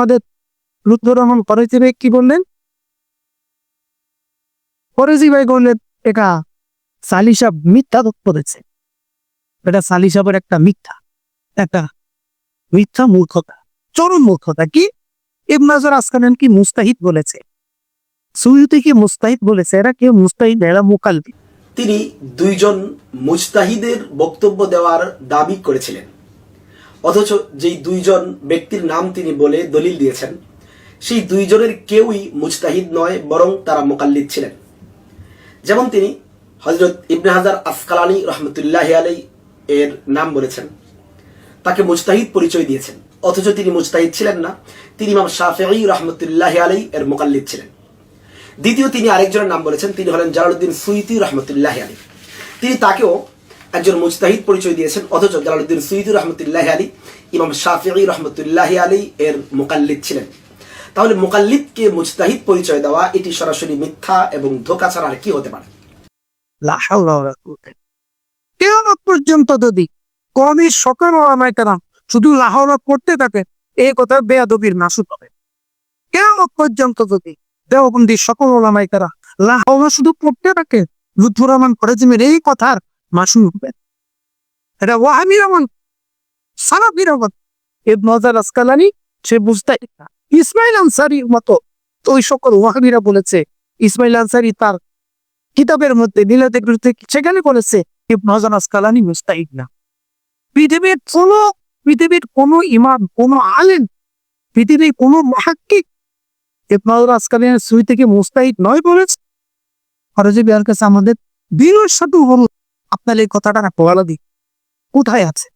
আমাদের লুৎফর রহমান ফরাজি ভাই কি বললেন? ফরাজি ভাই বললেন এটা সালি সাহেব মিথ্যা করেছে, এটা সালি সাহেবের একটা মিথ্যা মূর্খতা, চরম মূর্খতা। কি ইবনে হাজার আসকালানি কি মুস্তাহিদ বলেছে, সুয়ুতি কি মুস্তাহিদ বলেছে? এরা কেউ মুস্তাহিদ, এরা মুকাল্লিদ। তিনি দুইজন মুজতাহিদের বক্তব্য দেওয়ার দাবি করেছিলেন, অথচ যেই দুইজন ব্যক্তির নাম তিনি বলে দলিল দিয়েছেন সেই দুইজনের কেউই মুজতাহিদ নয়, বরং তারা মুকাল্লিদ ছিলেন। যেমন তিনি হযরত ইবনে হাজার আসকালানি রহমতুল্লাহি আলাইহি এর নাম বলেছেন, তাকে মুজতাহিদ পরিচয় দিয়েছেন, অথচ তিনি মুজতাহিদ ছিলেন না, তিনি ইমাম শাফিঈ রহমতুল্লাহি আলাইহি এর মুকাল্লিদ ছিলেন। দ্বিতীয় তিনি আরেকজনের নাম বলেছেন, তিনি হলেন জালালউদ্দিন সুয়ুতি রহমতুল্লাহি আলাইহি, তিনি তাকেও একজন মুজতাহিদ পরিচয় দিয়েছেন, অথচ জালালউদ্দিন সুয়ুতি রহমতুল্লাহি আলাইহি ইমাম শাফিঈ রহমতুল্লাহি আলাইহি এর মুকাল্লিদ ছিলেন। তাহলে মুকাল্লিদকে মুজতাহিদ পরিচয় দেওয়া এটি সরাসরি মিথ্যা এবং ধোঁকা ছাড়া আর কি হতে পারে? লা হাওলা ওয়ালা কুওয়াতা কিয়ামত পর্যন্ত যদি কওমের সকল ওলামায়ে কেরাম শুধু লা হাওলা করতে থাকে, এই কথা বেয়াদবির মাসুল হবে। কিয়ামত পর্যন্ত যদি দেওবন্দি সকল ওলামায়ে কেরাম লা হাওলা শুধু পড়তে থাকে, লুৎফর রহমান ফরাজিমের এই কথার মাসুল হবে। এটা ওয়াহাবি রহমান, সালাফি রহমান, ইবনে হাজার আসকালানি সে মুস্তাহিদ না। ইসমাইল আনসারীর মতো ওই সকল ওয়াহাবিরা বলেছে, ইসমাইল আনসারী তার কিতাবের মধ্যে মিলাদের বিরুদ্ধে সেখানে বলেছে ইবনে হাজার আসকালানি মুস্তাহিদ না। পৃথিবীর কোন ইমাম, কোন আলেম, পৃথিবীর কোন মুহাক্কিক ইবনে হাজার আসকালানি সুই থেকে মুস্তাহিদ নয় বলেছে। ফরাজি ভাইয়ের কাছে আমাদের বিনয়ের সাথে হল আপনার এই কথাটা বলা দিক, কোথায় আছে?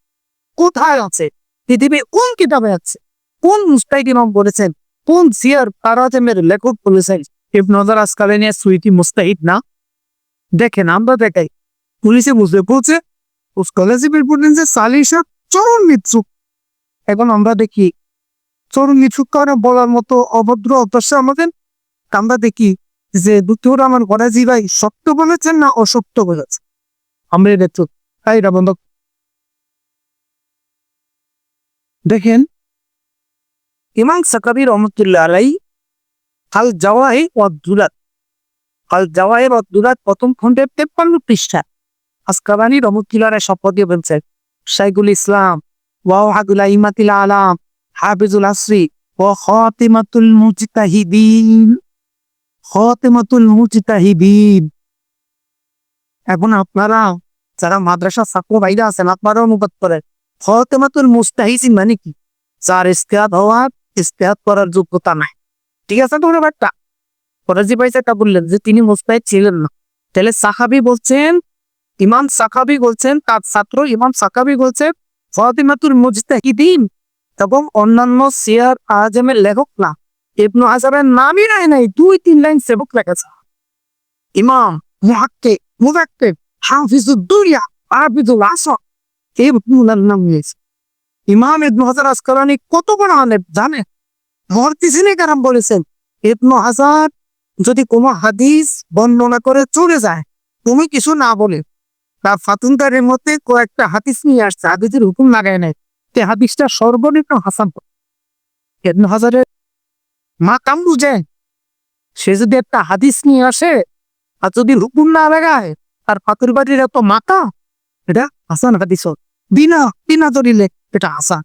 কোথায় আছে? পৃথিবীর কোন কিতাবে আছে? কোন মুস্তাহিদ ইমাম বলেছেন? কোন সিয়ার তারাজেমের লেখক বলেছেন ইবনে হাজার আসকালানি সুইটি মুস্তাহিদ না? দেখেন, আমরা দেখাই, পুলিশে বুঝতে বলছে স্কলারশিপের বললেন যে সালি সাহেব চরম মিথ্যুক। এখন আমরা দেখি চরম মিথ্যুক কারণে বলার মতো অভদ্র অভ্যাস আমাদের। আমরা দেখি যে লুৎফর রহমান ফরাজি ভাই সত্য বলেছেন না অসত্য বলেছেন, আমরা দেখি। তাই না বন্ধু? দেখেন, ইমাম সাকাবী রহমতুল্লাহ আলাইহি আল জাওয়াহির ওয়াদ দুরাত প্রথম খণ্ডের 53 পৃষ্ঠা আসকালানি রহমতুল্লাহ আলাইহি শপথ দিয়ে বলছেন, শাইখুল ইসলাম ওয়াহাদুল আইমাতিল আলাম হাফিজুল আসরি ওয়া খাতিমাতুল মুজতাহিদিন। এখন আপনারা যারা মাদ্রাসা ছাত্র ভাইরা আছেন, আপনারা অনুবাদ করেন খাতিমাতুল মুজতাহিদিন মানে কি? যার ইজতিহাদ করার যোগ্যতা নাই। ঠিক আছে তো? ব্যাপারটা ফরাজি ভাই যেটা বললেন যে তিনি মুজতাহিদ ছিলেন না, তাহলে সাহাবী বলছেন, ইমাম সাকাবী বলছেন, তার ছাত্র ইমাম সাকাবী বলছেন ফাতিমাতুল মুজতাহিদিন, এবং অন্যান্য সিয়ার আজমের লেখক না, ইবনে হাজারের নামই নাই 2-3 লাইন সেবক লেখেছে। ইমাম মুহাক্কিক মুজাক্কির হাফিজুদ দুরিয়া হাফিজুল আসর এই মুলার নাম নিয়েছে। ইমাম ইবনে হাজার আসকালানি কত বড় আলেম জানেন? মুহাদ্দিসিনে কেরাম বলেছেন ইবনে হাজার যদি কোনো হাদিস বর্ণনা করে চলে যায়, তুমি কিছু না বলে তার ফাতুনদারের মধ্যে কয়েকটা হাদিস নিয়ে আসছে, হাদিসের হুকুম লাগায় নাই, তে হাদিসটা সর্বনিম্ন হাসান। ইবনে হাজারের মাকাম বুঝে, সে যদি একটা হাদিস নিয়ে আসে আর যদি হুকুম না লাগায়, তার ফাতুর বাড়ির এত মাকা, এটা হাসান হাদিস, বিনা দলিলে এটা হাসান।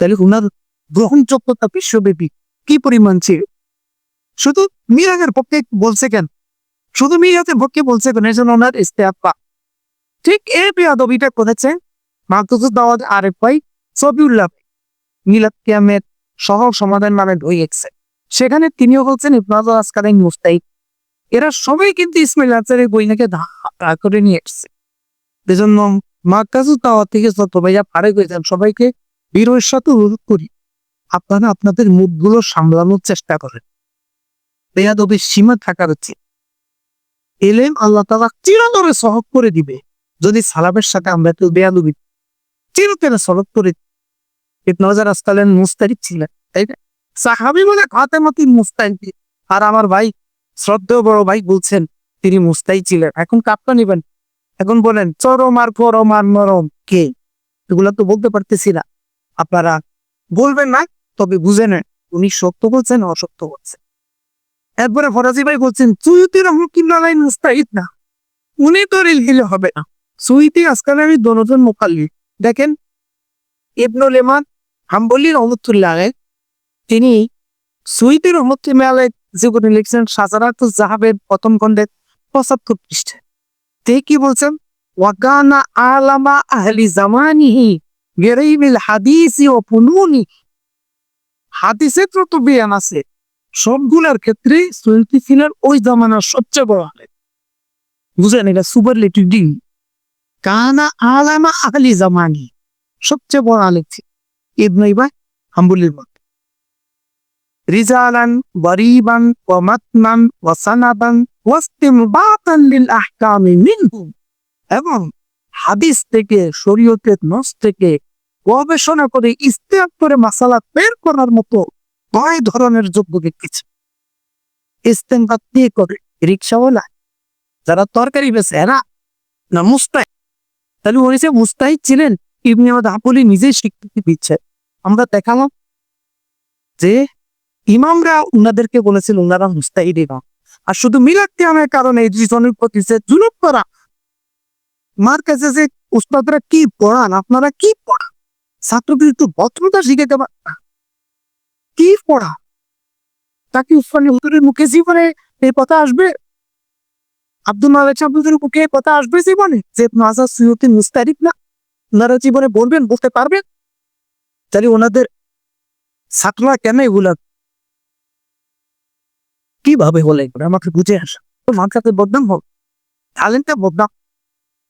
তাহলে উনার গ্রহণযোগ্যতা বিশ্বব্যাপী কি পরিমাণ ছিল? শুধু মিরাজের পক্ষে বলছে কেন? শুধু মিরাজের পক্ষে বলছে কেন? এই জন্য ওনার ইস্তেহাবা। ঠিক এই বেয়াদবিটা করেছে মাহফুজুদ দাওয়াত আরেফ ভাই, সবিউল্লাহ ভাই মিলাদ কিয়ামের সহজ সমাধান নামে বই লিখছে, সেখানে তিনিও বলছেন ইবনে হাজার আসকালানি মুস্তাহিদ। এরা সবাই কিন্তু ইসমাইল আনসারীর বই নাকি ধা করে নিয়ে এসছে। এজন্য মাহফুজুদ দাওয়াত থেকে যত ভাইয়া পারে গেছেন সবাইকে বিরোধের সাথে অনুরোধ করি, আপনারা আপনাদের মুখগুলো সামলানোর চেষ্টা করেন। বেয়াদবির সীমা থাকা উচিত। এলেম আল্লাহ তাআলা চিরতরে সহজ করে দিবে যদি সালাফের সাথে আমরা একটু বেয়াদবি চিরতরে সহজ করে। ইবনে হাজার আসকালানি মুস্তাহিদ ছিলেন, তাই না? সাহাবী বলে খাতেমাতুল মুজতাহিদ, আর আমার ভাই শ্রদ্ধেয় বড় ভাই বলছেন তিনি মুস্তাহিদ ছিলেন। এখন কাপটা নিবেন, এখন বলেন চরম আর পরম আর নরম কে? এগুলা তো বলতে পারতেছি না, আপনারা বলবেন না, তবে বুঝে নেন উনি সত্য বলছেন অসত্য বলছেন। এরপরে ফরাজি ভাই বলছেন সুয়ুতি রহমতুল্লাহ আলাইহি মুস্তাহিদ না, উনি তো রিল হবে না। সুয়ুতি আসকালানি দোনোজন মুকাল্লি। দেখেন ইবনুল ইমান হাম্বলি রহমতুল্লাহ আলাইহি তিনি সুয়ুতি রহমতুল্লাহ আলাইহি জীবনে লিখছেন সাজারাতুজ জাহাবের প্রথম খণ্ডের 75 পৃষ্ঠায়। তে কি বলছেন ওয়াকানা আলামা আহলি জামানিহি বিরাইবিল হাদিসি ও ফুনুনি। হাদিসে তো বিয়ান আছে, সবগুলোর ক্ষেত্রে সুয়ুতি ছিলেন ওই জামানার সবচেয়ে বড় আলেম। বুঝলেন, এটা সুপারলেটিভ ডিগ্রি। কানা আলামা আহলি জামানি, সবচেয়ে বড় আলেম ছিল ইবনে ইবাই হাম্বলির মত। রিজালান গরিবান ওয়া মাতনান ওয়া সানাদান ওয়া ইসতিমবাতান লিল আহকামি মিনহু, এবং হাদিস থেকে শরীয়তের নস থেকে গবেষণা করে ইস্তেহাদ করে মাসালা বের করার মতো কয় ধরনের যোগ্য ব্যক্তি ছিল। ইস্তেমবাত দিয়ে করে রিক্সাওয়ালা, যারা তরকারি বেচে এরা না মুস্তাহিদ। তাহলে উনি যে মুস্তাহিদ ছিলেন ইবনে হাম্বলি নিজেই স্বীকৃতি দিচ্ছে। আমরা দেখালাম যে ইমামরা উনাদেরকে বলেছিল উনারা মুস্তাহিদ ইমাম। আর শুধু মিলাদ কিয়ামের কারণে এই দুজনের প্রতি যে জুলুম করা, মার কাছে যে উস্তাদরা কি পড়ান, আপনারা কি পড়ান, ছাত্রদের একটু ভদ্রতা শিখাতে পারেন না, কি পড়া? তাকে উসমানী হুজুরের মুখে জীবনে এই কথা আসবে? আব্দুল মালিক সাহেবের মুখে এই কথা আসবে জীবনে যে মাজার সুয়ুতি মুস্তাহিদ না? ওনারা জীবনে বলবেন, বলতে পারবেন? তাহলে ওনাদের ছাত্ররা কেন এগুলা কিভাবে হলে আমাকে বুঝে আসা? তো মাথাতে বদনাম হোক, ট্যালেন্টে বদনাম।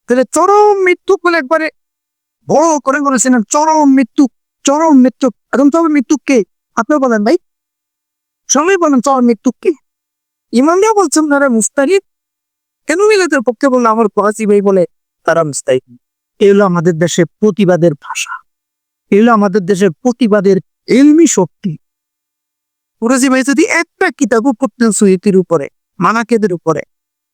তাহলে চরম মৃত্যু বলে একবারে বড় করে বলেছিলেন, চরম মৃত্যু, চরম মৃত্যু। এখন তবে মৃত্যু কে? আপনি বলেন ভাই, সবাই বলেন চরম মৃত্যু কে? ইমামরা বলছেন তারা মুস্তাহিদ। কেন মিলাদের পক্ষে বললো আমার ফরাজি ভাই বলে তারা মুস্তাহিদ? এগুলো আমাদের দেশে প্রতিবাদের ভাষা, এগুলো আমাদের দেশের প্রতিবাদের ইলমি শক্তি। ফরাজি ভাই যদি একটা কিতাবও পড়তেন সুয়ুতির উপরে, মানাকেদের উপরে,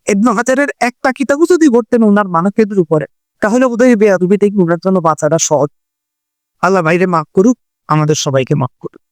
ইবনে হাজারের একটা কিতাবও যদি পড়তেন ওনার মানাকেদের উপরে, তাহলে বোধহয় বেয়াদবি থেকে ওনার জন্য বাঁচাটা সহজ। আল্লাহ ভাইরে মাফ করুক, আমাদের সবাইকে মাফ করুক।